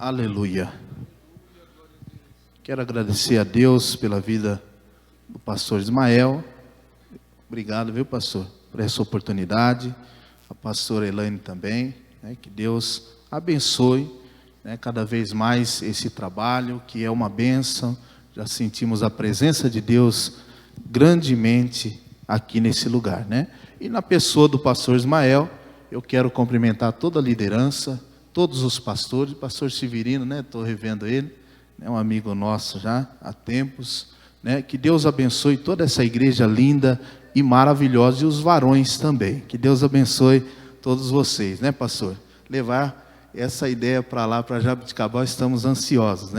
Aleluia. Quero agradecer a Deus pela vida do pastor Ismael. Obrigado, viu, pastor, por essa oportunidade. A pastora Elaine também. Que Deus abençoe cada vez mais esse trabalho, que é uma bênção. Já sentimos a presença de Deus grandemente aqui nesse lugar, E na pessoa do pastor Ismael, eu quero cumprimentar toda a liderança, todos os pastores, o pastor Severino, estou revendo ele, um amigo nosso já há tempos, que Deus abençoe toda essa igreja linda e maravilhosa, e os varões também, que Deus abençoe todos vocês, pastor? Levar essa ideia para lá, para Jaboticabal, estamos ansiosos,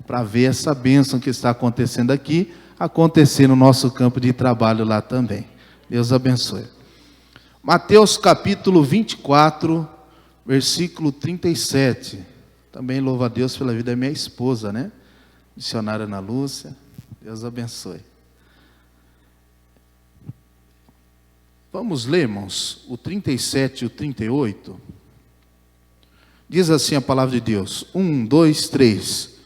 para ver essa bênção que está acontecendo aqui, acontecer no nosso campo de trabalho lá também. Deus abençoe. Mateus capítulo 24, versículo 37. Também louvo a Deus pela vida da minha esposa, Missionária Ana Lúcia. Deus abençoe. Vamos ler, irmãos, o 37 e o 38. Diz assim a palavra de Deus. 1, 2, 3.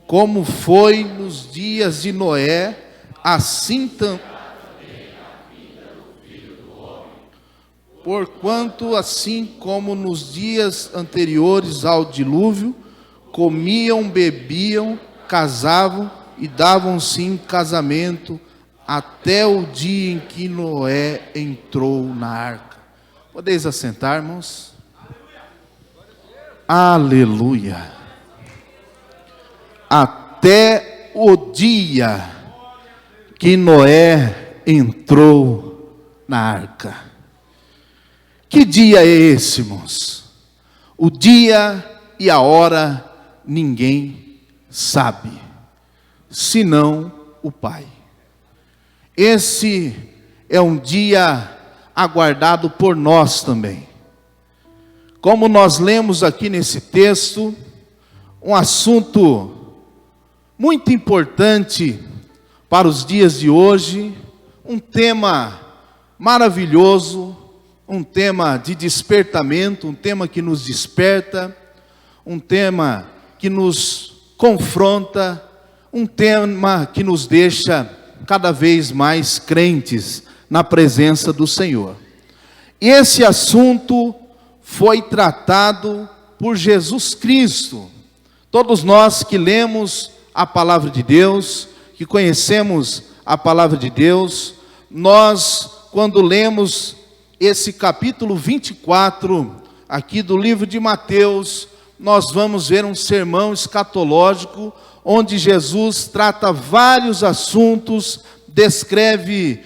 Como foi nos dias de Noé, assim também. Porquanto assim como nos dias anteriores ao dilúvio, comiam, bebiam, casavam e davam-se em casamento, até o dia em que Noé entrou na arca. Podeis assentar, irmãos? Aleluia. Até o dia que Noé entrou na arca. Que dia é esse, irmãos? O dia e a hora ninguém sabe, senão o Pai. Esse é um dia aguardado por nós também. Como nós lemos aqui nesse texto, um assunto muito importante para os dias de hoje, um tema maravilhoso, um tema de despertamento, um tema que nos desperta, um tema que nos confronta, um tema que nos deixa cada vez mais crentes na presença do Senhor. E esse assunto foi tratado por Jesus Cristo. Todos nós que lemos a palavra de Deus, que conhecemos a palavra de Deus, nós, quando lemos esse capítulo 24, aqui do livro de Mateus, nós vamos ver um sermão escatológico, onde Jesus trata vários assuntos, descreve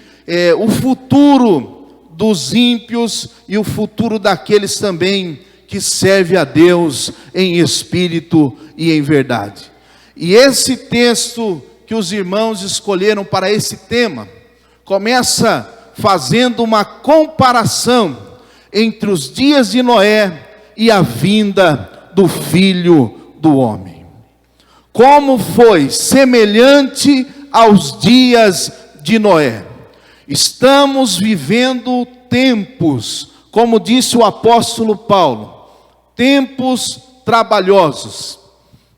o futuro dos ímpios e o futuro daqueles também que servem a Deus em espírito e em verdade. E esse texto que os irmãos escolheram para esse tema, começa fazendo uma comparação entre os dias de Noé e a vinda do Filho do Homem. Como foi semelhante aos dias de Noé. Estamos vivendo tempos, como disse o apóstolo Paulo, tempos trabalhosos.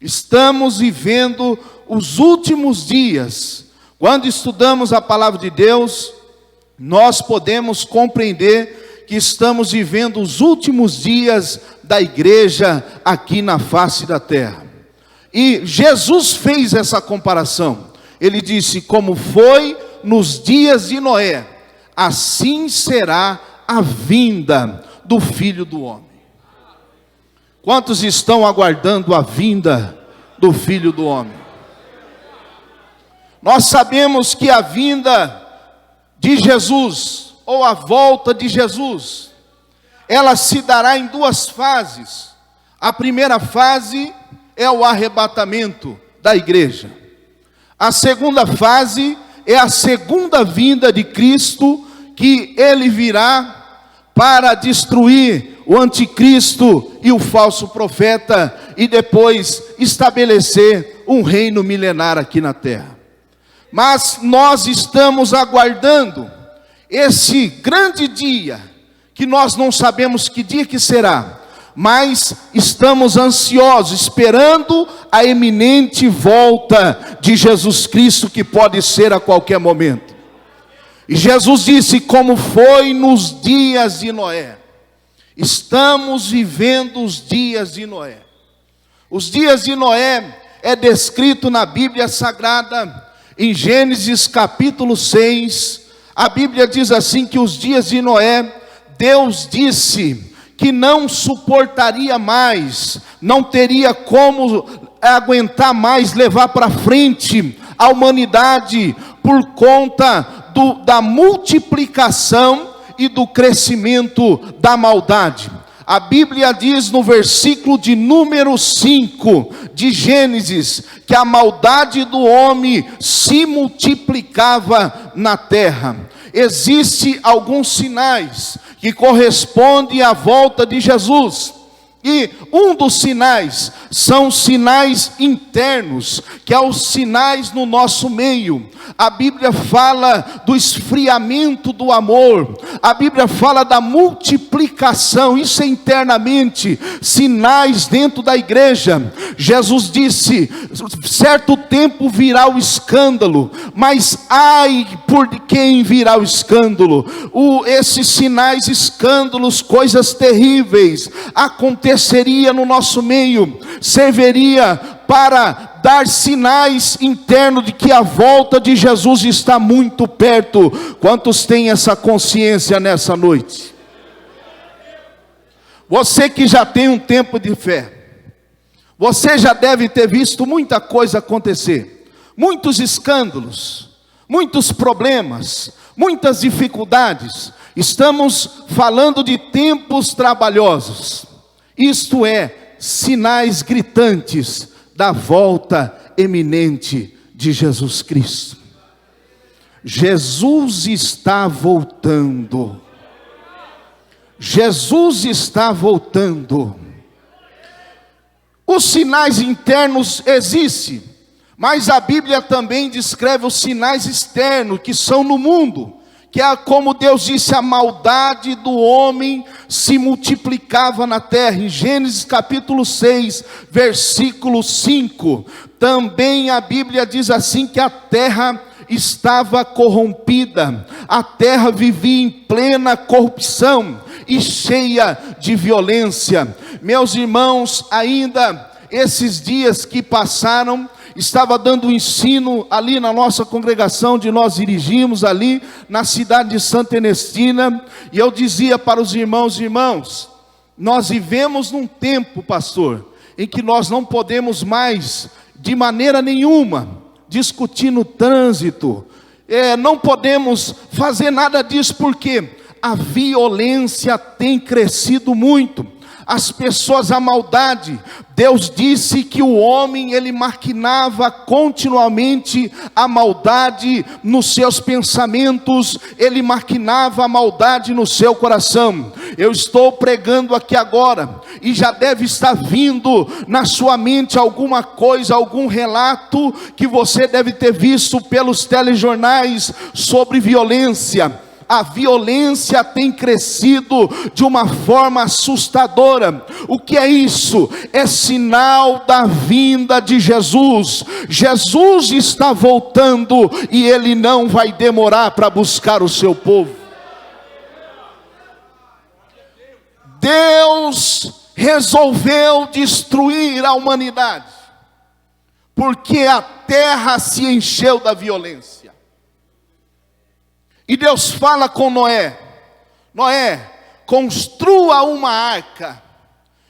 Estamos vivendo os últimos dias. Quando estudamos a palavra de Deus, nós podemos compreender que estamos vivendo os últimos dias da igreja aqui na face da terra. E Jesus fez essa comparação. Ele disse: como foi nos dias de Noé, assim será a vinda do Filho do Homem. Quantos estão aguardando a vinda do Filho do Homem? Nós sabemos que a vinda de Jesus, ou a volta de Jesus, ela se dará em duas fases. A primeira fase é o arrebatamento da igreja. A segunda fase é a segunda vinda de Cristo, que ele virá para destruir o anticristo e o falso profeta, e depois estabelecer um reino milenar aqui na terra. Mas nós estamos aguardando esse grande dia, que nós não sabemos que dia que será, mas estamos ansiosos, esperando a iminente volta de Jesus Cristo, que pode ser a qualquer momento. E Jesus disse: como foi nos dias de Noé. Estamos vivendo os dias de Noé. Os dias de Noé é descrito na Bíblia Sagrada, em Gênesis capítulo 6. A Bíblia diz assim, que os dias de Noé, Deus disse que não suportaria mais, não teria como aguentar mais, levar para frente a humanidade, por conta da multiplicação e do crescimento da maldade. A Bíblia diz no versículo de número 5 de Gênesis, que a maldade do homem se multiplicava na terra. Existem alguns sinais que correspondem à volta de Jesus. E um dos sinais são sinais internos, que é os sinais no nosso meio. A Bíblia fala do esfriamento do amor. A Bíblia fala da multiplicação, isso é internamente, sinais dentro da igreja. Jesus disse: certo tempo virá o escândalo, mas ai por quem virá o escândalo. Esses sinais, escândalos, coisas terríveis aconteceria no nosso meio, serviria para dar sinais internos de que a volta de Jesus está muito perto. Quantos têm essa consciência nessa noite? Você que já tem um tempo de fé, você já deve ter visto muita coisa acontecer, muitos escândalos, muitos problemas, muitas dificuldades. Estamos falando de tempos trabalhosos. Isto é, sinais gritantes da volta eminente de Jesus Cristo. Jesus está voltando. Jesus está voltando. Os sinais internos existem, mas a Bíblia também descreve os sinais externos que são no mundo. Que é como Deus disse, a maldade do homem se multiplicava na terra. Em Gênesis capítulo 6, versículo 5, também a Bíblia diz assim, que a terra estava corrompida, a terra vivia em plena corrupção e cheia de violência. Meus irmãos, ainda esses dias que passaram, estava dando um ensino ali na nossa congregação, onde nós dirigimos ali na cidade de Santa Ernestina, e eu dizia para os irmãos: irmãos, nós vivemos num tempo, pastor, em que nós não podemos mais, de maneira nenhuma, discutir no trânsito, não podemos fazer nada disso, porque a violência tem crescido muito. As pessoas, a maldade, Deus disse que o homem, ele maquinava continuamente a maldade nos seus pensamentos, ele maquinava a maldade no seu coração. Eu estou pregando aqui agora, e já deve estar vindo na sua mente alguma coisa, algum relato que você deve ter visto pelos telejornais sobre violência. A violência tem crescido de uma forma assustadora. O que é isso? É sinal da vinda de Jesus. Jesus está voltando e Ele não vai demorar para buscar o seu povo. Deus resolveu destruir a humanidade, porque a terra se encheu da violência. E Deus fala com Noé: Noé, construa uma arca.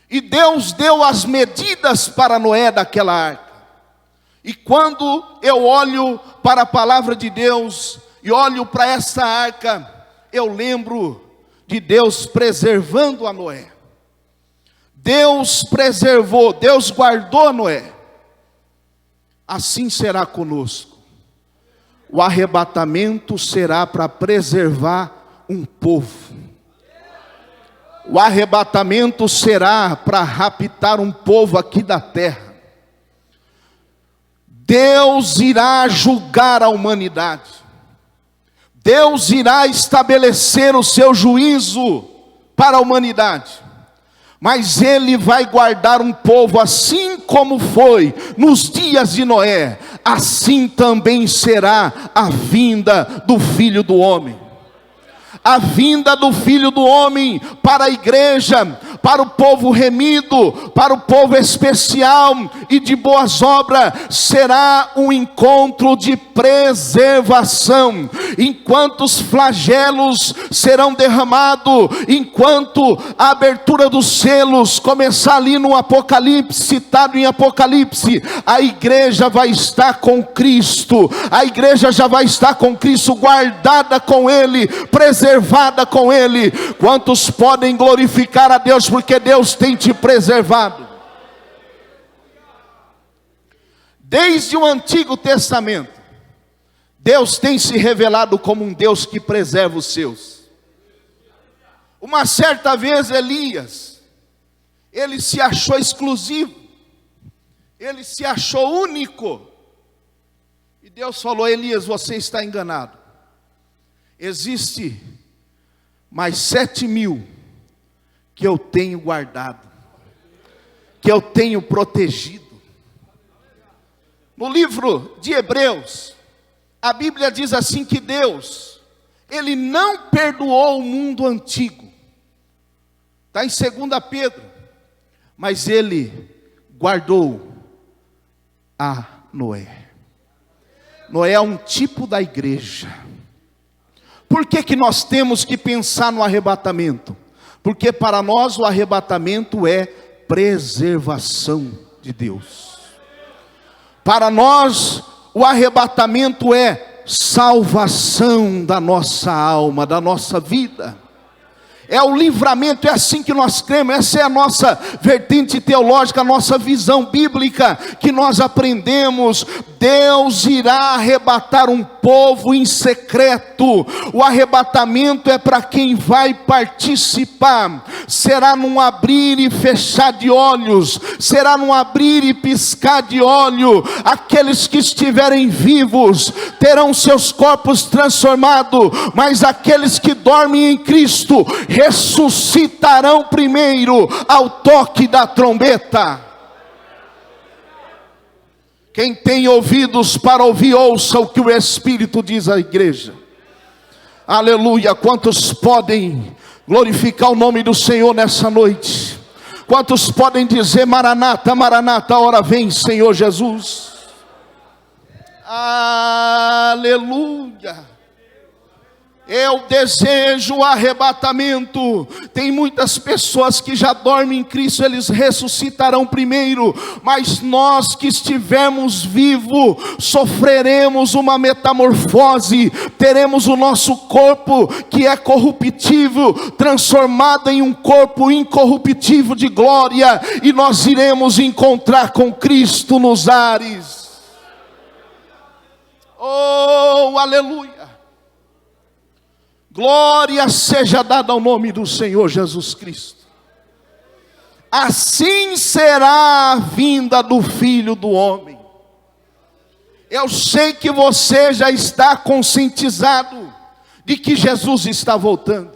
E Deus deu as medidas para Noé daquela arca. E quando eu olho para a palavra de Deus, e olho para essa arca, eu lembro de Deus preservando a Noé. Deus preservou, Deus guardou Noé. Assim será conosco. O arrebatamento será para preservar um povo. O arrebatamento será para raptar um povo aqui da terra. Deus irá julgar a humanidade. Deus irá estabelecer o seu juízo para a humanidade. Mas Ele vai guardar um povo, assim como foi nos dias de Noé, assim também será a vinda do Filho do Homem. A vinda do Filho do Homem para a igreja, para o povo remido, para o povo especial e de boas obras, será um encontro de preservação. Enquanto os flagelos serão derramados, enquanto a abertura dos selos começar ali no Apocalipse, citado em Apocalipse, a igreja vai estar com Cristo, a igreja já vai estar com Cristo, guardada com Ele, preservada com Ele. Quantos podem glorificar a Deus, porque Deus tem te preservado? Desde o Antigo Testamento, Deus tem se revelado como um Deus que preserva os seus. Uma certa vez Elias, ele se achou exclusivo, ele se achou único, e Deus falou: Elias, você está enganado. Existe mais 7.000 que eu tenho guardado, que eu tenho protegido. No livro de Hebreus, a Bíblia diz assim que Deus, Ele não perdoou o mundo antigo. Está em 2 Pedro. Mas Ele guardou a Noé. Noé é um tipo da igreja. Por que nós temos que pensar no arrebatamento? Porque para nós o arrebatamento é preservação de Deus. Para nós o arrebatamento é salvação da nossa alma, da nossa vida. É o livramento, é assim que nós cremos. Essa é a nossa vertente teológica, a nossa visão bíblica que nós aprendemos. Deus irá arrebatar um povo em secreto. O arrebatamento é para quem vai participar. Será num abrir e fechar de olhos, será num abrir e piscar de olho. Aqueles que estiverem vivos terão seus corpos transformados, mas aqueles que dormem em Cristo ressuscitarão primeiro ao toque da trombeta. Quem tem ouvidos para ouvir, ouça o que o Espírito diz à igreja. Aleluia. Quantos podem glorificar o nome do Senhor nessa noite? Quantos podem dizer: Maranata, Maranata, hora vem, Senhor Jesus? Aleluia. Eu desejo o arrebatamento. Tem muitas pessoas que já dormem em Cristo, eles ressuscitarão primeiro. Mas nós que estivermos vivos, sofreremos uma metamorfose. Teremos o nosso corpo que é corruptível, transformado em um corpo incorruptível de glória. E nós iremos encontrar com Cristo nos ares. Oh, aleluia. Glória seja dada ao nome do Senhor Jesus Cristo. Assim será a vinda do Filho do Homem. Eu sei que você já está conscientizado de que Jesus está voltando.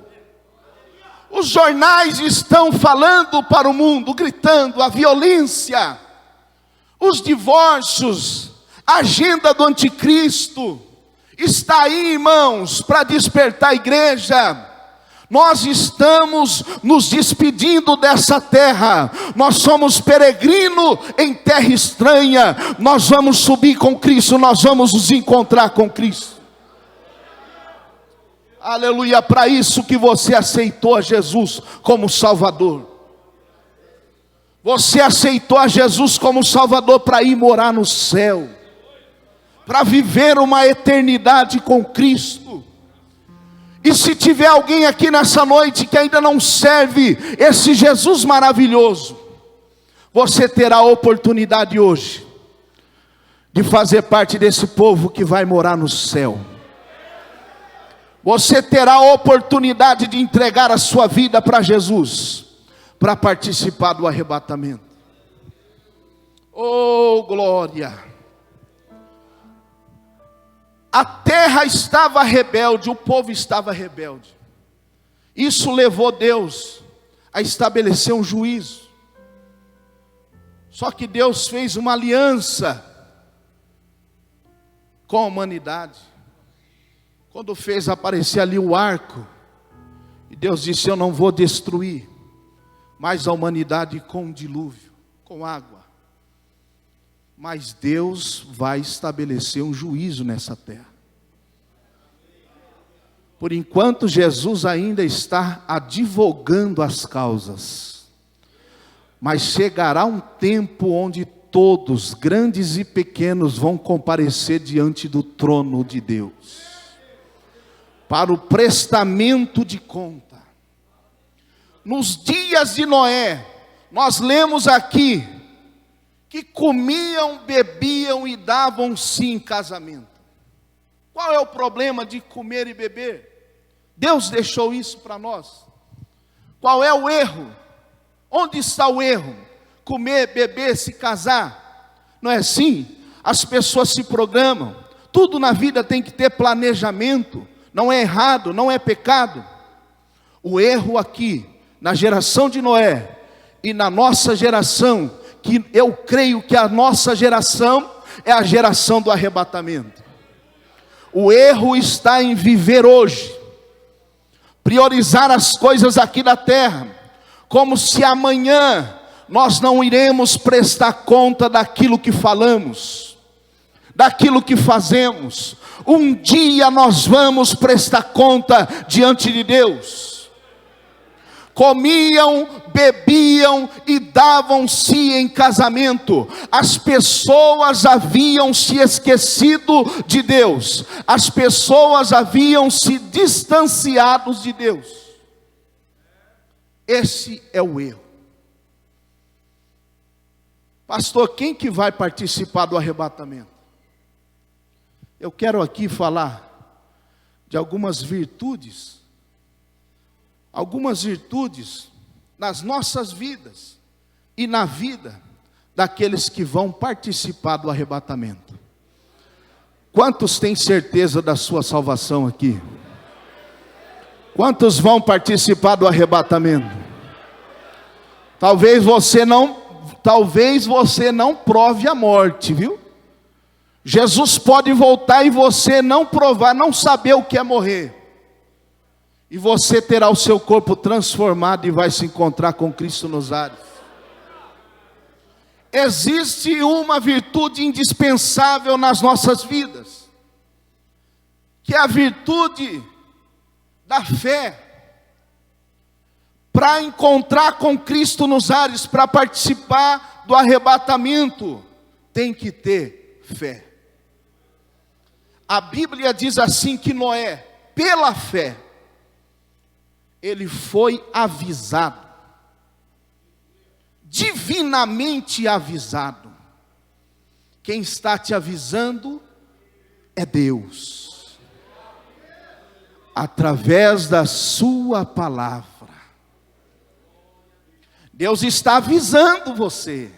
Os jornais estão falando para o mundo, gritando a violência, os divórcios, a agenda do anticristo. Está aí, irmãos, para despertar a igreja. Nós estamos nos despedindo dessa terra. Nós somos peregrinos em terra estranha. Nós vamos subir com Cristo. Nós vamos nos encontrar com Cristo. Aleluia. Para isso que você aceitou a Jesus como Salvador. Você aceitou a Jesus como Salvador para ir morar no céu, para viver uma eternidade com Cristo. E se tiver alguém aqui nessa noite que ainda não serve esse Jesus maravilhoso, você terá a oportunidade hoje de fazer parte desse povo que vai morar no céu. Você terá a oportunidade de entregar a sua vida para Jesus, para participar do arrebatamento. Oh, glória! A terra estava rebelde, o povo estava rebelde. Isso levou Deus a estabelecer um juízo. Só que Deus fez uma aliança com a humanidade. Quando fez aparecer ali o arco, e Deus disse: eu não vou destruir mais a humanidade com um dilúvio, com água. Mas Deus vai estabelecer um juízo nessa terra. Por enquanto, Jesus ainda está advogando as causas. Mas chegará um tempo onde todos, grandes e pequenos, vão comparecer diante do trono de Deus, para o prestamento de conta. Nos dias de Noé, nós lemos aqui, que comiam, bebiam e davam-se em casamento. Qual é o problema de comer e beber? Deus deixou isso para nós. Qual é o erro? Onde está o erro? Comer, beber, se casar. Não é assim? As pessoas se programam. Tudo na vida tem que ter planejamento. Não é errado, não é pecado. O erro aqui, na geração de Noé e na nossa geração, que eu creio que a nossa geração é a geração do arrebatamento. O erro está em viver hoje, priorizar as coisas aqui da terra, como se amanhã nós não iremos prestar conta daquilo que falamos, daquilo que fazemos. Um dia nós vamos prestar conta diante de Deus. Comiam, bebiam e davam-se em casamento. As pessoas haviam se esquecido de Deus. As pessoas haviam se distanciado de Deus. Esse é o erro. Pastor, quem que vai participar do arrebatamento? Eu quero aqui falar de algumas virtudes nas nossas vidas e na vida daqueles que vão participar do arrebatamento. Quantos têm certeza da sua salvação aqui? Quantos vão participar do arrebatamento? Talvez você não prove a morte, viu? Jesus pode voltar e você não provar, não saber o que é morrer. E você terá o seu corpo transformado e vai se encontrar com Cristo nos ares. Existe uma virtude indispensável nas nossas vidas, que é a virtude da fé. Para encontrar com Cristo nos ares, para participar do arrebatamento, tem que ter fé. A Bíblia diz assim que Noé, pela fé, ele foi avisado, divinamente avisado. Quem está te avisando é Deus, através da sua palavra. Deus está avisando você.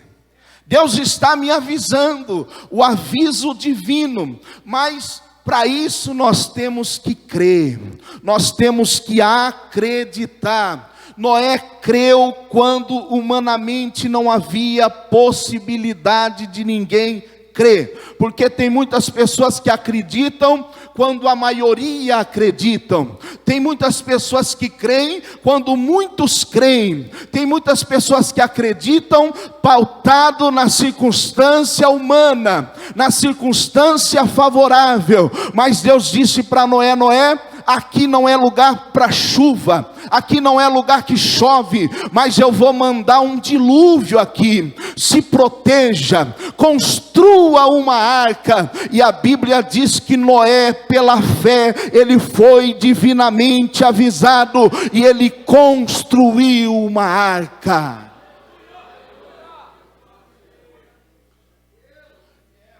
Deus está me avisando, o aviso divino. Mas para isso nós temos que crer, nós temos que acreditar. Noé creu quando humanamente não havia possibilidade de ninguém crer, porque tem muitas pessoas que acreditam quando a maioria acreditam, tem muitas pessoas que creem quando muitos creem, tem muitas pessoas que acreditam pautado na circunstância humana, na circunstância favorável. Mas Deus disse para Noé: Noé, aqui não é lugar para chuva, aqui não é lugar que chove, mas eu vou mandar um dilúvio aqui. Se proteja, construa uma arca. E a Bíblia diz que Noé, pela fé, ele foi divinamente avisado e ele construiu uma arca.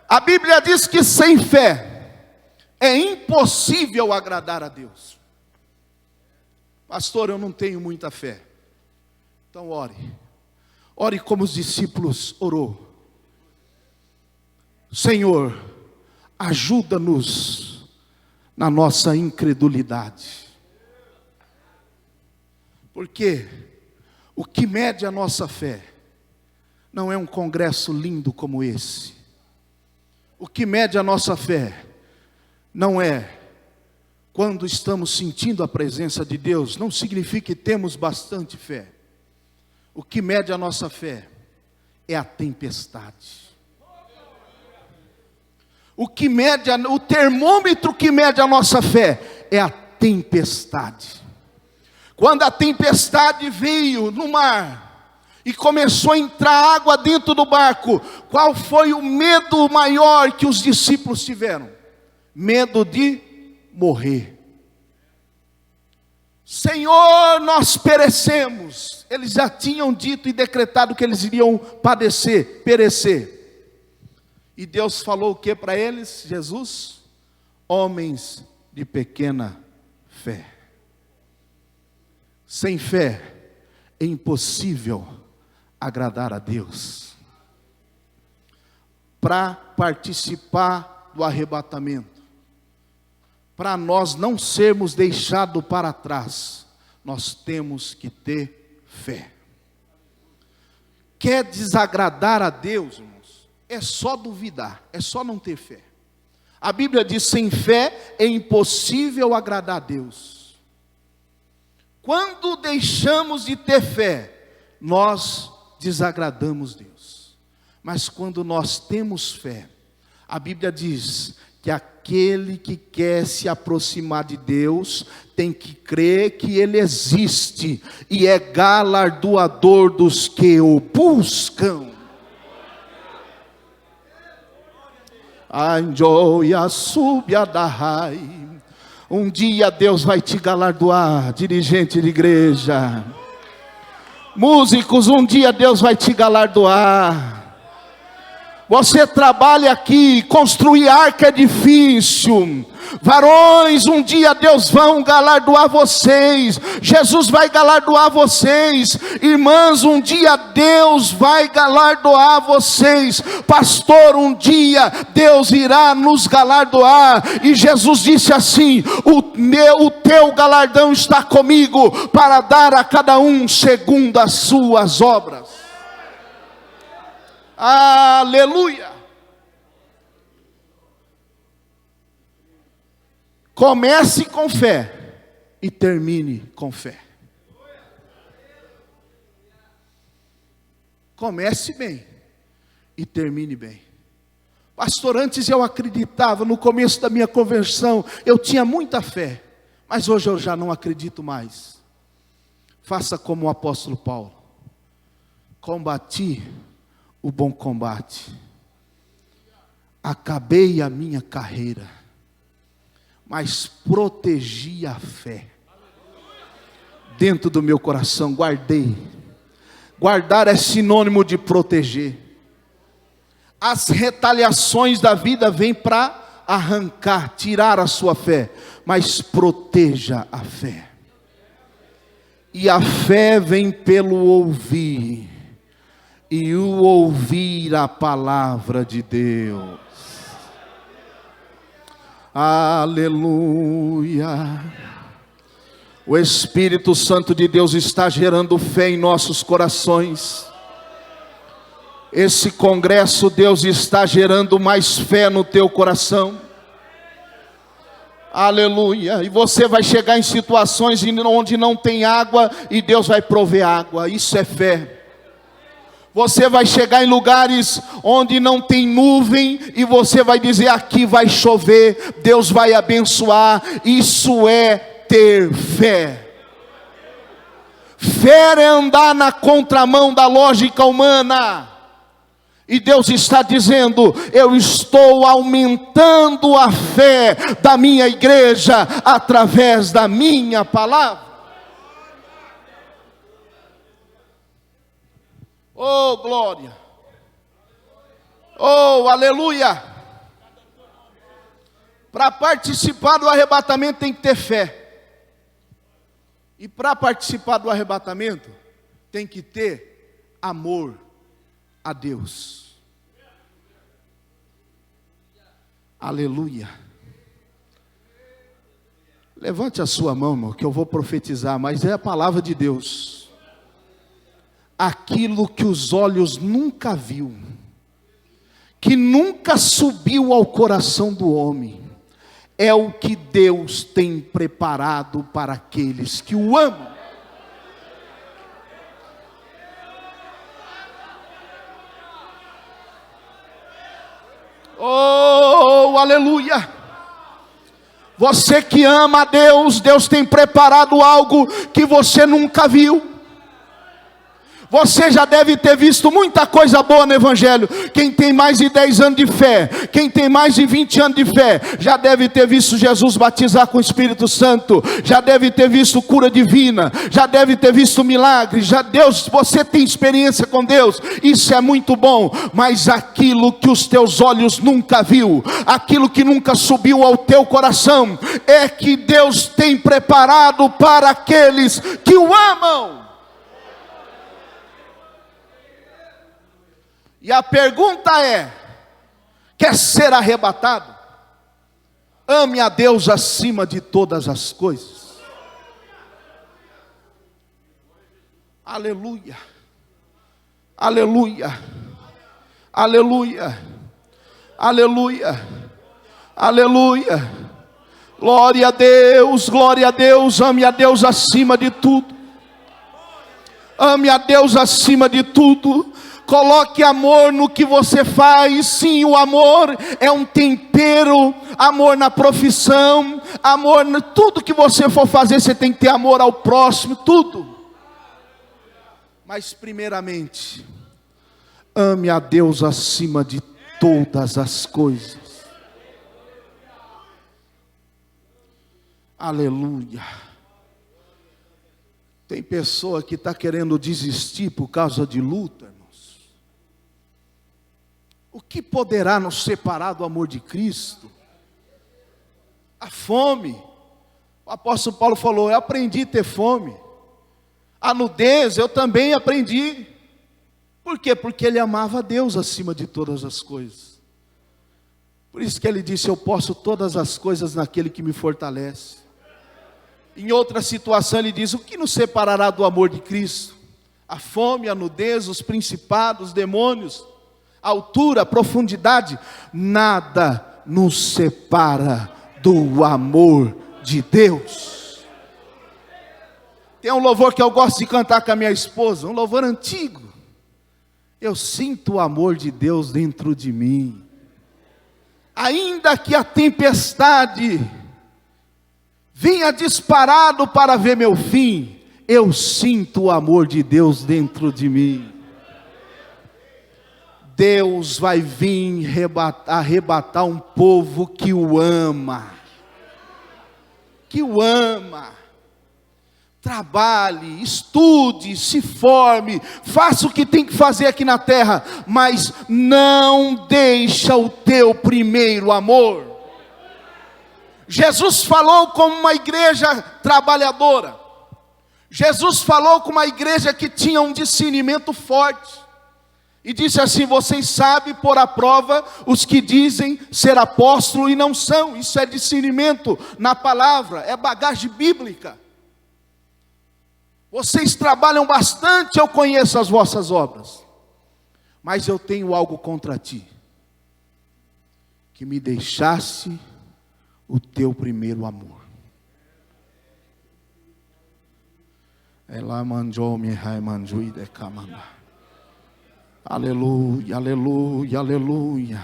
A Bíblia diz que sem fé é impossível agradar a Deus. Pastor, eu não tenho muita fé. Então ore. Ore como os discípulos orou. Senhor, ajuda-nos na nossa incredulidade. Porque O que mede a nossa fé não é um congresso lindo como esse. O que mede a nossa fé não é quando estamos sentindo a presença de Deus, não significa que temos bastante fé. O que mede a nossa fé é a tempestade. O termômetro que mede a nossa fé é a tempestade. Quando a tempestade veio no mar e começou a entrar água dentro do barco, qual foi o medo maior que os discípulos tiveram? Medo de morrer. Senhor, nós perecemos. Eles já tinham dito e decretado que eles iriam perecer. E Deus falou o que para eles? Jesus, homens de pequena fé. Sem fé é impossível agradar a Deus. Para participar do arrebatamento, para nós não sermos deixados para trás, nós temos que ter fé. Quer desagradar a Deus, irmãos? É só duvidar, é só não ter fé. A Bíblia diz: sem fé é impossível agradar a Deus. Quando deixamos de ter fé, nós desagradamos Deus. Mas quando nós temos fé, a Bíblia diz que aquele que quer se aproximar de Deus tem que crer que Ele existe e é galardoador dos que o buscam. Um dia Deus vai te galardoar, dirigente de igreja. Músicos, um dia Deus vai te galardoar. Você trabalha aqui, construir arca é difícil. Varões, um dia Deus vai galardoar vocês. Jesus vai galardoar vocês. Irmãs, um dia Deus vai galardoar vocês. Pastor, um dia Deus irá nos galardoar. E Jesus disse assim: o teu galardão está comigo, para dar a cada um segundo as suas obras. Aleluia! Comece com fé e termine com fé. Comece bem e termine bem. Pastor, antes eu acreditava, no começo da minha conversão, eu tinha muita fé, mas hoje eu já não acredito mais. Faça como o apóstolo Paulo: combati o bom combate, acabei a minha carreira, mas protegi a fé dentro do meu coração, guardei. Guardar é sinônimo de proteger. As retaliações da vida vêm para arrancar, tirar a sua fé, mas proteja a fé. E a fé vem pelo ouvir, e o ouvir a palavra de Deus. Aleluia. O Espírito Santo de Deus está gerando fé em nossos corações. Esse congresso, Deus está gerando mais fé no teu coração. Aleluia. E você vai chegar em situações onde não tem água e Deus vai prover água. Isso é fé. Você vai chegar em lugares onde não tem nuvem e você vai dizer: aqui vai chover, Deus vai abençoar. Isso é ter fé. Fé é andar na contramão da lógica humana. E Deus está dizendo: eu estou aumentando a fé da minha igreja através da minha palavra. Oh, glória! Oh, aleluia! Para participar do arrebatamento tem que ter fé. E para participar do arrebatamento tem que ter amor a Deus. Aleluia! Levante a sua mão, irmão, que eu vou profetizar, mas é a palavra de Deus. aquilo que os olhos nunca viu, que nunca subiu ao coração do homem, é o que Deus tem preparado para aqueles que o amam. Oh, aleluia! Você que ama a Deus, Deus tem preparado algo que você nunca viu. Você já deve ter visto muita coisa boa no Evangelho. Quem tem mais de 10 anos de fé, quem tem mais de 20 anos de fé, já deve ter visto Jesus batizar com o Espírito Santo, já deve ter visto cura divina, já deve ter visto milagres. Você tem experiência com Deus, isso é muito bom. Mas aquilo que os teus olhos nunca viu, aquilo que nunca subiu ao teu coração, é que Deus tem preparado para aqueles que o amam. E a pergunta é: quer ser arrebatado? Ame a Deus acima de todas as coisas. Aleluia, aleluia, aleluia, aleluia, aleluia. Glória a Deus, ame a Deus acima de tudo. Ame a Deus acima de tudo. Coloque amor no que você faz. Sim, o amor é um tempero. Amor na profissão, amor em tudo que você for fazer. Você tem que ter amor ao próximo, tudo. Mas primeiramente, ame a Deus acima de todas as coisas. Aleluia. Tem pessoa que está querendo desistir por causa de luta, irmãos. O que poderá nos separar do amor de Cristo? A fome. O apóstolo Paulo falou: eu aprendi a ter fome. A nudez eu também aprendi. Por quê? Porque ele amava a Deus acima de todas as coisas. Por isso que ele disse: eu posso todas as coisas naquele que me fortalece. Em outra situação ele diz: o que nos separará do amor de Cristo? A fome, a nudez, os principados, os demônios, a altura, a profundidade. Nada nos separa do amor de Deus. Tem um louvor que eu gosto de cantar com a minha esposa, um louvor antigo. Eu sinto o amor de Deus dentro de mim. Ainda que a tempestade vinha disparado para ver meu fim, eu sinto o amor de Deus dentro de mim. Deus vai vir arrebatar um povo que o ama. Que o ama. Trabalhe, estude, se forme, faça o que tem que fazer aqui na terra, mas não deixa o teu primeiro amor. Jesus falou com uma igreja trabalhadora. Jesus falou com uma igreja que tinha um discernimento forte. E disse assim: vocês sabem pôr à prova os que dizem ser apóstolo e não são. Isso é discernimento na palavra, é bagagem bíblica. Vocês trabalham bastante, eu conheço as vossas obras. Mas eu tenho algo contra ti: que me deixasse o teu primeiro amor. Ela mandou me raimanjui de camanda. Aleluia, aleluia, aleluia.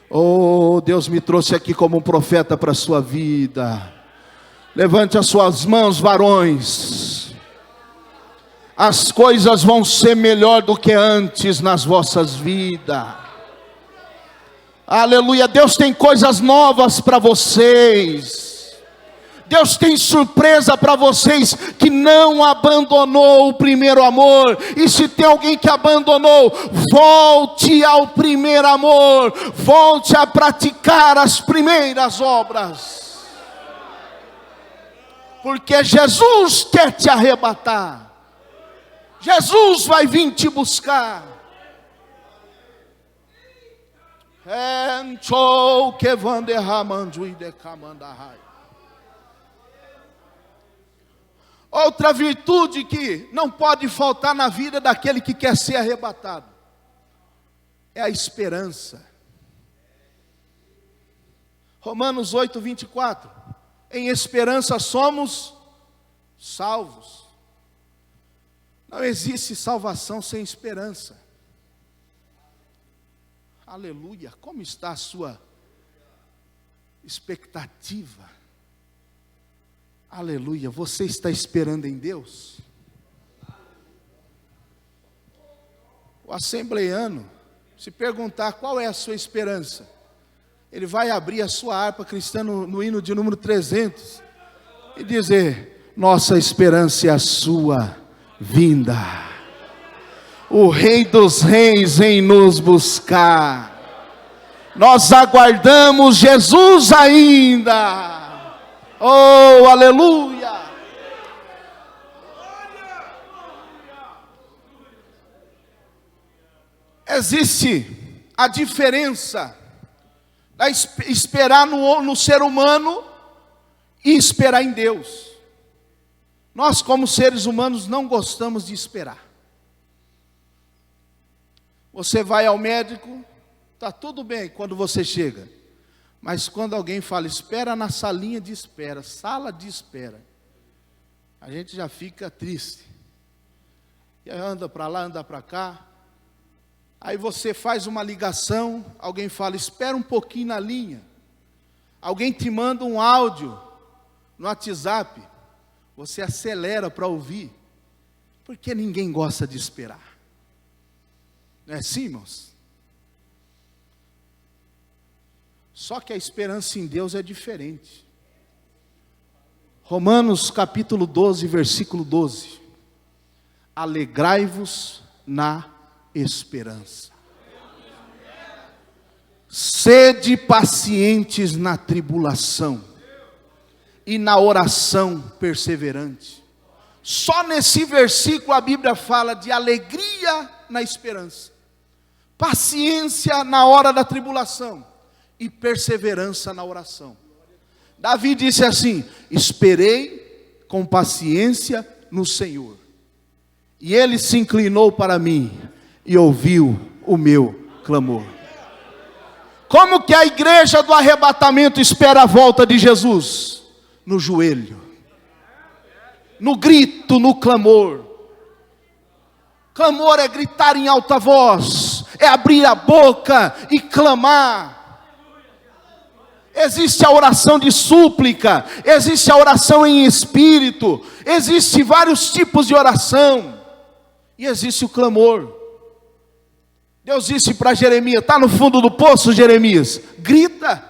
Oh, Deus me trouxe aqui como um profeta para a sua vida. Levante as suas mãos, varões. As coisas vão ser melhor do que antes nas vossas vidas. Aleluia. Deus tem coisas novas para vocês. Deus tem surpresa para vocês que não abandonou o primeiro amor. E se tem alguém que abandonou, volte ao primeiro amor. Volte a praticar as primeiras obras. Porque Jesus quer te arrebatar. Jesus vai vir te buscar. Outra virtude que não pode faltar na vida daquele que quer ser arrebatado é a esperança. Romanos 8, 24. Em esperança somos salvos. Não existe salvação sem esperança. Aleluia. Como está a sua expectativa? Aleluia. Você está esperando em Deus? O assembleiano, se perguntar qual é a sua esperança, ele vai abrir a sua harpa cristã no hino de número 300 e dizer: nossa esperança é a sua vinda. O Rei dos Reis vem nos buscar. Nós aguardamos Jesus ainda. Oh, aleluia. Existe a diferença da esperar no ser humano e esperar em Deus. Nós, como seres humanos, não gostamos de esperar. Você vai ao médico, está tudo bem quando você chega. Mas quando alguém fala, espera na salinha de espera, sala de espera, a gente já fica triste. E aí anda para lá, anda para cá. Aí você faz uma ligação, alguém fala, espera um pouquinho na linha. Alguém te manda um áudio no WhatsApp, você acelera para ouvir, porque ninguém gosta de esperar. Não é assim, irmãos? Só que a esperança em Deus é diferente. Romanos capítulo 12, versículo 12. Alegrai-vos na esperança. Sede pacientes na tribulação e na oração perseverante. Só nesse versículo a Bíblia fala de alegria na esperança, paciência na hora da tribulação e perseverança na oração. Davi disse assim: esperei com paciência no Senhor, e Ele se inclinou para mim e ouviu o meu clamor. Como que a igreja do arrebatamento espera a volta de Jesus? No joelho, no grito, no clamor. Clamor é gritar em alta voz, é abrir a boca e clamar. Existe a oração de súplica, existe a oração em espírito, existe vários tipos de oração, e existe o clamor. Deus disse para Jeremias: está no fundo do poço, Jeremias? Grita,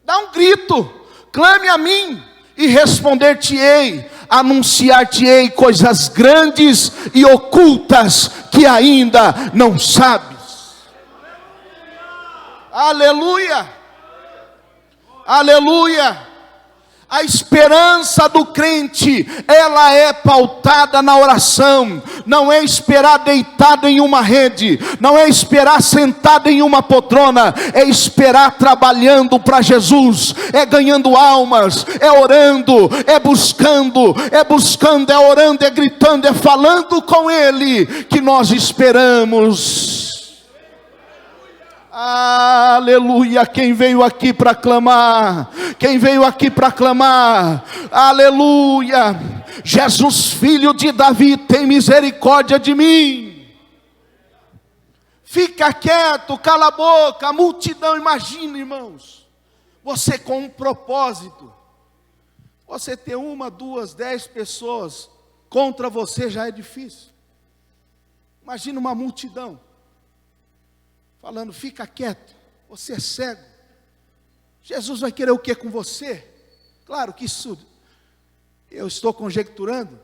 dá um grito, clame a mim e responder-te-ei, anunciar-te-ei coisas grandes e ocultas que ainda não sabes. Aleluia. Aleluia. A esperança do crente, ela é pautada na oração. Não é esperar deitado em uma rede, não é esperar sentado em uma poltrona, é esperar trabalhando para Jesus, é ganhando almas, é orando, é buscando, é orando, é gritando, é falando com Ele, que nós esperamos. Aleluia. Quem veio aqui para clamar? Quem veio aqui para clamar? Aleluia. Jesus, filho de Davi, tem misericórdia de mim. Fica quieto, cala a boca. A multidão, imagina, irmãos, você com um propósito, você ter 1, 2, 10 pessoas contra você já é difícil. Imagina uma multidão falando: fica quieto, você é cego. Jesus vai querer o que com você? Claro que isso eu estou conjecturando,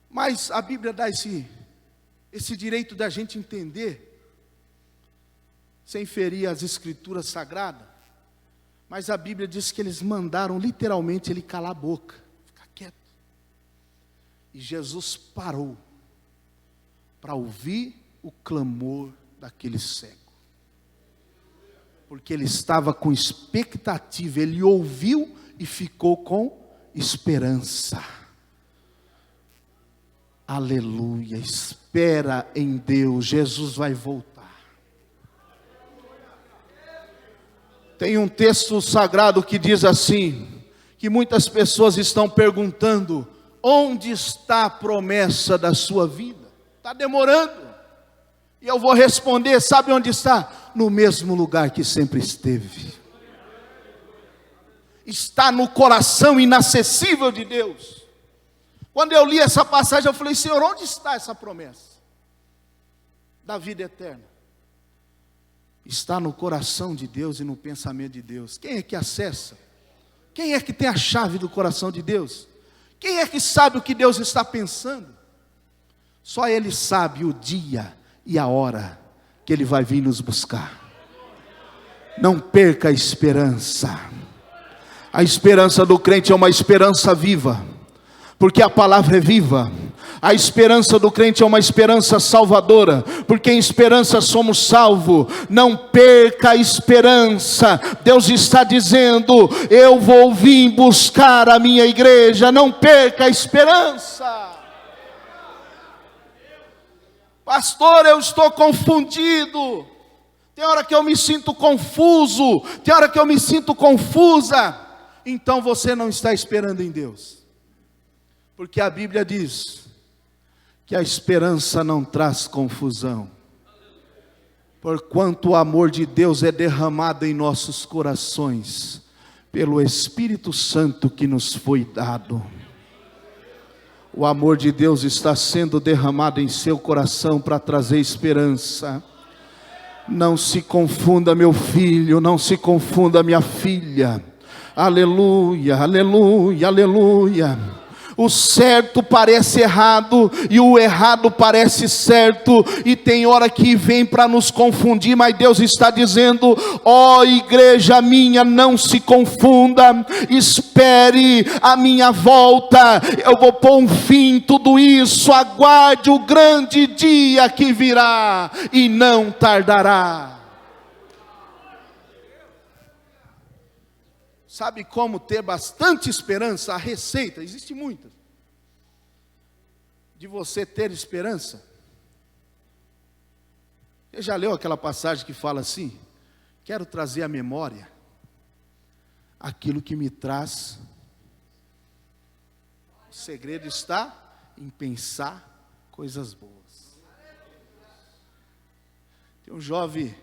mas a Bíblia dá esse direito da gente entender, sem ferir as escrituras sagradas. Mas a Bíblia diz que eles mandaram literalmente ele calar a boca, ficar quieto. E Jesus parou para ouvir o clamor daquele cego, porque ele estava com expectativa. Ele ouviu e ficou com esperança. Aleluia, espera em Deus, Jesus vai voltar. Tem um texto sagrado que diz assim, que muitas pessoas estão perguntando, onde está a promessa da sua vida? Está demorando. E eu vou responder, sabe onde está? No mesmo lugar que sempre esteve. Está no coração inacessível de Deus. Quando eu li essa passagem, eu falei, Senhor, onde está essa promessa da vida eterna? Está no coração de Deus e no pensamento de Deus. Quem é que acessa? Quem é que tem a chave do coração de Deus? Quem é que sabe o que Deus está pensando? Só Ele sabe o dia e a hora que Ele vai vir nos buscar. Não perca a esperança. A esperança do crente é uma esperança viva, porque a palavra é viva. A esperança do crente é uma esperança salvadora, porque em esperança somos salvos. Não perca a esperança. Deus está dizendo, eu vou vir buscar a minha igreja. Não perca a esperança. Pastor, eu estou confundido. Tem hora que eu me sinto confuso, tem hora que eu me sinto confusa. Então você não está esperando em Deus. Porque a Bíblia diz que a esperança não traz confusão. Porquanto o amor de Deus é derramado em nossos corações, pelo Espírito Santo que nos foi dado. O amor de Deus está sendo derramado em seu coração para trazer esperança. Não se confunda, meu filho, não se confunda, minha filha. Aleluia, aleluia, aleluia. O certo parece errado e o errado parece certo, e tem hora que vem para nos confundir, mas Deus está dizendo, ó igreja minha, não se confunda, espere a minha volta, eu vou pôr um fim em tudo isso, aguarde o grande dia que virá e não tardará. Sabe como ter bastante esperança? A receita, existe muitas, de você ter esperança. Você já leu aquela passagem que fala assim? Quero trazer à memória aquilo que me traz. O segredo está em pensar coisas boas. Tem um jovem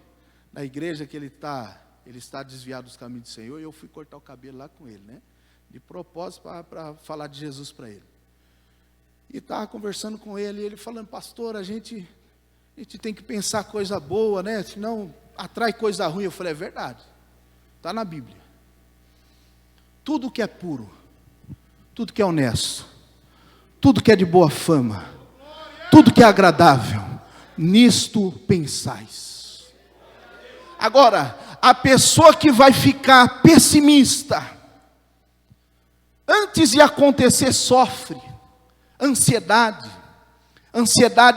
na igreja que ele está desviado dos caminhos do Senhor, e eu fui cortar o cabelo lá com ele, né? De propósito para falar de Jesus para ele. E estava conversando com ele, e ele falando, pastor, a gente tem que pensar coisa boa, né? Senão atrai coisa ruim. Eu falei, é verdade, está na Bíblia. Tudo que é puro, tudo que é honesto, tudo que é de boa fama, tudo que é agradável, nisto pensais. Agora, a pessoa que vai ficar pessimista, antes de acontecer sofre, ansiedade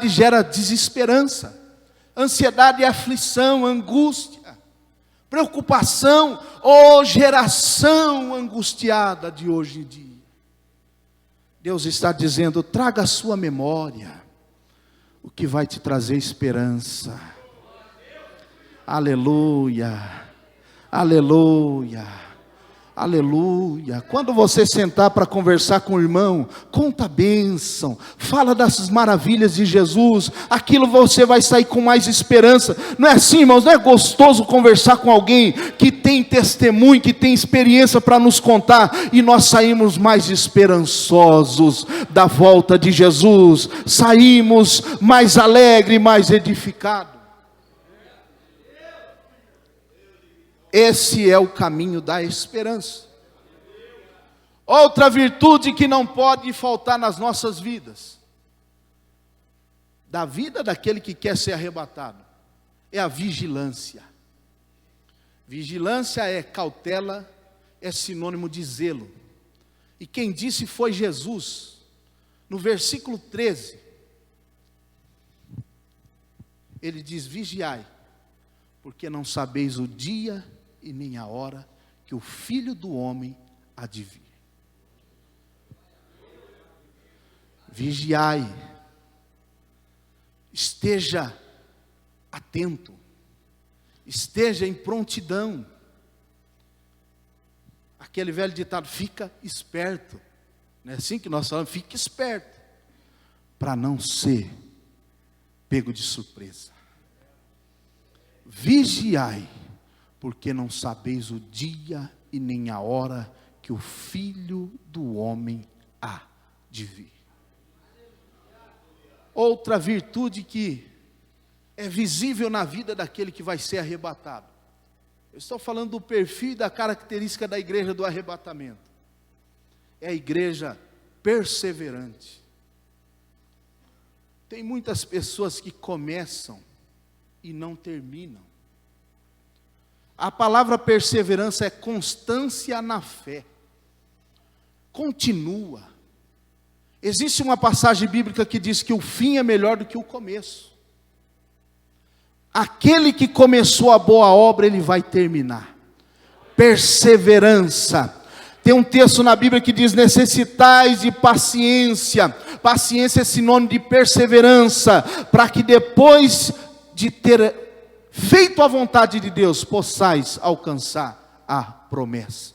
gera desesperança, ansiedade é aflição, angústia, preocupação, geração angustiada de hoje em dia. Deus está dizendo, traga à sua memória o que vai te trazer esperança. Aleluia, aleluia, aleluia. Quando você sentar para conversar com o irmão, conta a bênção, fala das maravilhas de Jesus, aquilo você vai sair com mais esperança. Não é assim, irmãos? Não é gostoso conversar com alguém que tem testemunho, que tem experiência para nos contar, e nós saímos mais esperançosos da volta de Jesus, saímos mais alegre, mais edificado. Esse é o caminho da esperança. Outra virtude que não pode faltar nas nossas vidas, da vida daquele que quer ser arrebatado, é a vigilância. Vigilância é cautela, é sinônimo de zelo. E quem disse foi Jesus. No versículo 13, ele diz, vigiai, porque não sabeis o dia e nem a hora que o Filho do Homem há de vir. vigiai, esteja atento, esteja em prontidão. Aquele velho ditado, fica esperto, não é assim que nós falamos? Fique esperto, para não ser pego de surpresa. Vigiai, porque não sabeis o dia e nem a hora que o Filho do Homem há de vir. Outra virtude que é visível na vida daquele que vai ser arrebatado. Eu estou falando do perfil e da característica da igreja do arrebatamento. É a igreja perseverante. Tem muitas pessoas que começam e não terminam. A palavra perseverança é constância na fé. Continua. Existe uma passagem bíblica que diz que o fim é melhor do que o começo. Aquele que começou a boa obra, ele vai terminar. Perseverança. Tem um texto na Bíblia que diz, necessitais de paciência. Paciência é sinônimo de perseverança, para que depois de ter feito a vontade de Deus, possais alcançar a promessa.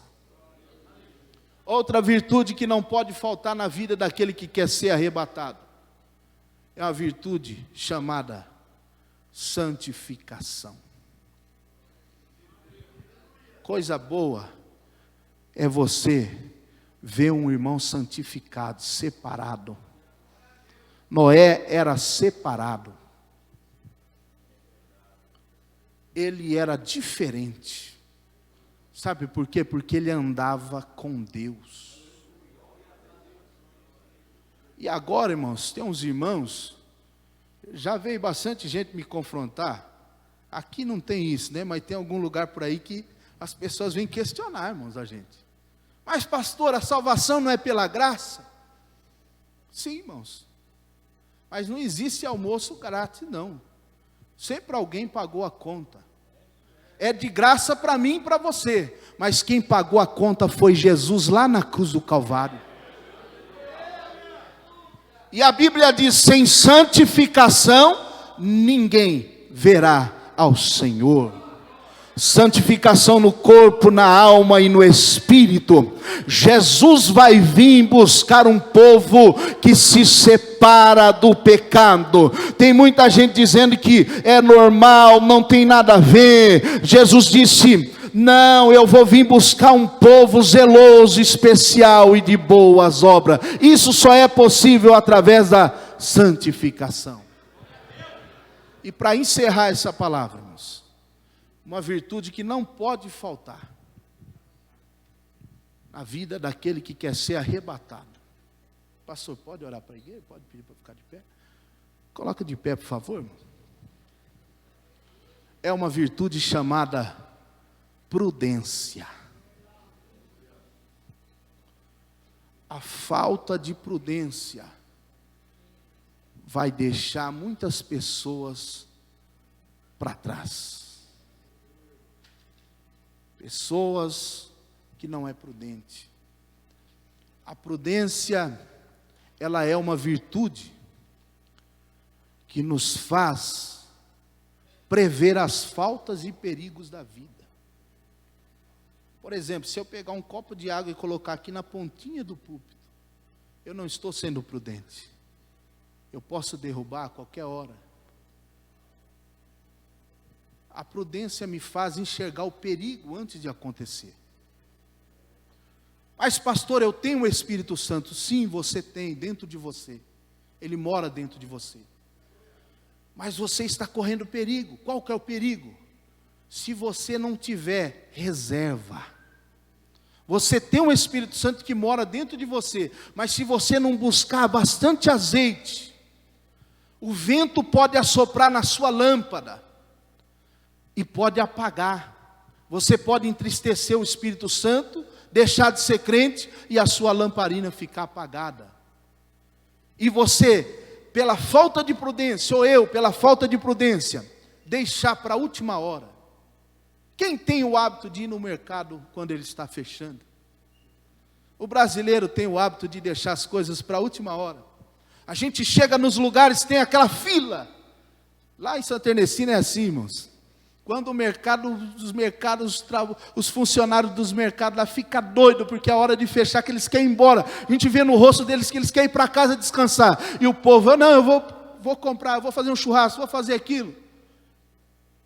Outra virtude que não pode faltar na vida daquele que quer ser arrebatado, é a virtude chamada santificação. Coisa boa é você ver um irmão santificado, separado. Noé era separado. Ele era diferente. Sabe por quê? Porque ele andava com Deus. E agora, irmãos, tem uns irmãos, já veio bastante gente me confrontar. Aqui não tem isso, né? Mas tem algum lugar por aí que as pessoas vêm questionar, irmãos, a gente. Mas, pastor, a salvação não é pela graça? Sim, irmãos. Mas não existe almoço grátis, não. Sempre alguém pagou a conta. É de graça para mim e para você. Mas quem pagou a conta foi Jesus lá na cruz do Calvário. E a Bíblia diz, sem santificação, ninguém verá ao Senhor. Santificação no corpo, na alma e no espírito. Jesus vai vir buscar um povo que se separa do pecado. Tem muita gente dizendo que é normal, não tem nada a ver. Jesus disse, não, eu vou vir buscar um povo zeloso, especial e de boas obras. Isso só é possível através da santificação. E para encerrar essa palavra, irmãos, uma virtude que não pode faltar na vida daquele que quer ser arrebatado. Pastor, pode orar para a igreja? Pode pedir para ficar de pé? Coloca de pé, por favor, irmão. É uma virtude chamada prudência. A falta de prudência vai deixar muitas pessoas para trás. Pessoas que não é prudente. A prudência, ela é uma virtude que nos faz prever as faltas e perigos da vida. Por exemplo, se eu pegar um copo de água e colocar aqui na pontinha do púlpito, eu não estou sendo prudente. Eu posso derrubar a qualquer hora. A prudência me faz enxergar o perigo antes de acontecer. Mas, pastor, eu tenho o Espírito Santo. Sim, você tem dentro de você. Ele mora dentro de você. Mas você está correndo perigo. Qual que é o perigo? Se você não tiver reserva. Você tem o Espírito Santo que mora dentro de você. Mas se você não buscar bastante azeite, o vento pode assoprar na sua lâmpada e pode apagar. Você pode entristecer o Espírito Santo, deixar de ser crente e a sua lamparina ficar apagada. E você, pela falta de prudência, ou eu, pela falta de prudência, deixar para a última hora. Quem tem o hábito de ir no mercado quando ele está fechando? O brasileiro tem o hábito de deixar as coisas para a última hora. A gente chega nos lugares, tem aquela fila. Lá em Santa Ernestina é assim, irmãos. Quando os funcionários dos mercados lá ficam doidos, porque é a hora de fechar, que eles querem ir embora. A gente vê no rosto deles que eles querem ir para casa descansar. E o povo, não, eu vou comprar, eu vou fazer um churrasco, vou fazer aquilo.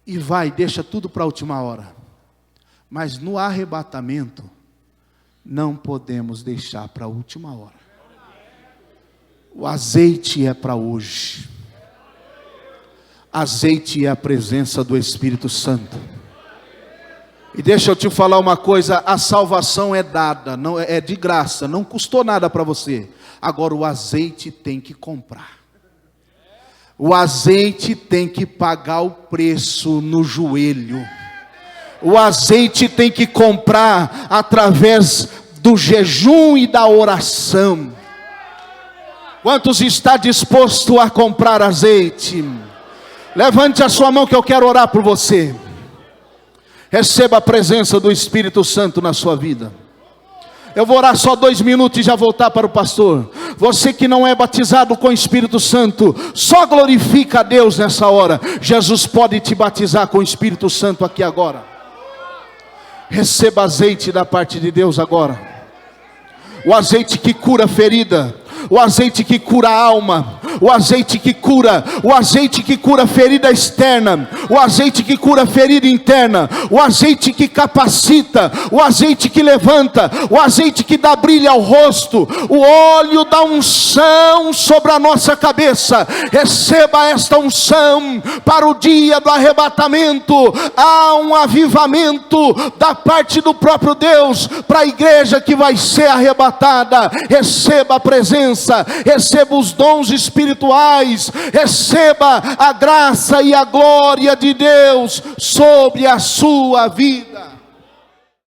E deixa tudo para a última hora. Mas no arrebatamento, não podemos deixar para a última hora. O azeite é para hoje. Azeite é a presença do Espírito Santo. E deixa eu te falar uma coisa, a salvação é dada, não é de graça, não custou nada para você. Agora o azeite tem que comprar. O azeite tem que pagar o preço no joelho. O azeite tem que comprar através do jejum e da oração. Quantos está disposto a comprar azeite? Levante a sua mão que eu quero orar por você. Receba a presença do Espírito Santo na sua vida. Eu vou orar só 2 minutos e já voltar para o pastor. Você que não é batizado com o Espírito Santo, só glorifica a Deus nessa hora. Jesus pode te batizar com o Espírito Santo aqui agora. Receba azeite da parte de Deus agora. O azeite que cura a ferida, o azeite que cura a alma, o azeite que cura ferida externa, o azeite que cura ferida interna, o azeite que capacita, o azeite que levanta, o azeite que dá brilho ao rosto, o óleo da unção sobre a nossa cabeça. Receba esta unção para o dia do arrebatamento. Há um avivamento da parte do próprio Deus para a igreja que vai ser arrebatada. Receba a presença, receba os dons espirituais, receba a graça e a glória de Deus sobre a sua vida.